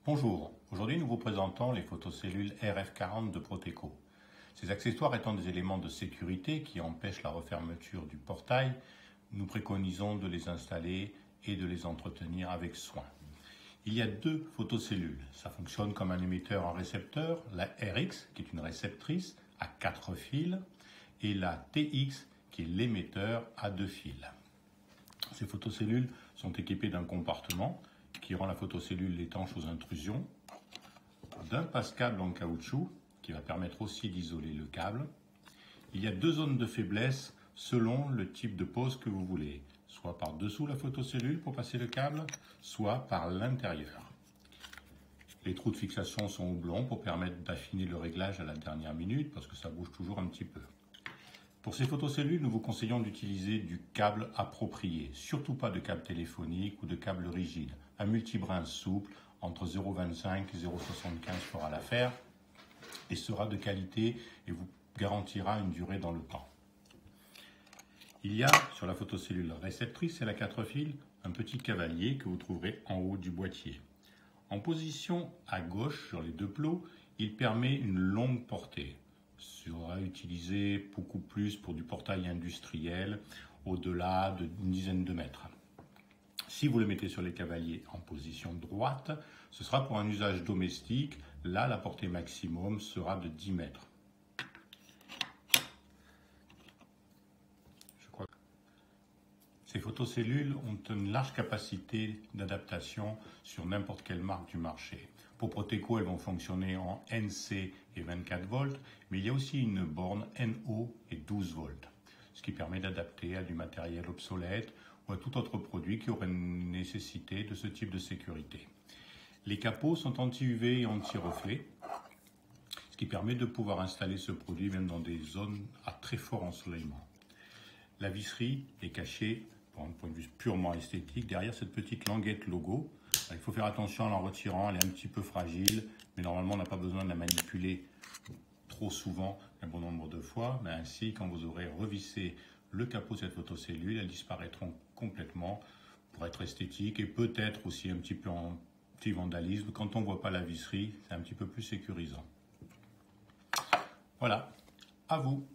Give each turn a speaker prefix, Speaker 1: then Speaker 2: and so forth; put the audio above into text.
Speaker 1: Bonjour, aujourd'hui nous vous présentons les photocellules RF40 de Proteco. Ces accessoires étant des éléments de sécurité qui empêchent la refermeture du portail, nous préconisons de les installer et de les entretenir avec soin. Il y a deux photocellules, ça fonctionne comme un émetteur en récepteur, la RX qui est une réceptrice à 4 fils et la TX qui est l'émetteur à 2 fils. Ces photocellules sont équipées d'un compartiment qui rend la photocellule étanche aux intrusions, d'un passe-câble en caoutchouc qui va permettre aussi d'isoler le câble. Il y a deux zones de faiblesse selon le type de pose que vous voulez, soit par dessous la photocellule pour passer le câble, soit par l'intérieur. Les trous de fixation sont houblons pour permettre d'affiner le réglage à la dernière minute parce que ça bouge toujours un petit peu. Pour ces photocellules, nous vous conseillons d'utiliser du câble approprié, surtout pas de câble téléphonique ou de câble rigide. Un multibrin souple entre 0,25 et 0,75 fera l'affaire et sera de qualité et vous garantira une durée dans le temps. Il y a sur la photocellule réceptrice et la 4 fils un petit cavalier que vous trouverez en haut du boîtier. En position à gauche sur les deux plots, il permet une longue portée. Sera utilisé beaucoup plus pour du portail industriel au-delà d'une dizaine de mètres. Si vous le mettez sur les cavaliers en position droite, ce sera pour un usage domestique. Là, la portée maximum sera de 10 mètres. Ces photocellules ont une large capacité d'adaptation sur n'importe quelle marque du marché. Pour Proteco, elles vont fonctionner en NC et 24 volts, mais il y a aussi une borne NO et 12 volts, ce qui permet d'adapter à du matériel obsolète ou à tout autre produit qui aurait une nécessité de ce type de sécurité. Les capots sont anti-UV et anti-reflet, ce qui permet de pouvoir installer ce produit même dans des zones à très fort ensoleillement. La visserie est cachée, pour un point de vue purement esthétique, derrière cette petite languette logo. Il faut faire attention en la retirant, elle est un petit peu fragile, mais normalement on n'a pas besoin de la manipuler trop souvent, un bon nombre de fois, mais ainsi quand vous aurez revissé le capot de cette photocellule, elles disparaîtront complètement pour être esthétique et peut-être aussi un petit peu anti-vandalisme. Quand on ne voit pas la visserie, c'est un petit peu plus sécurisant. Voilà, à vous.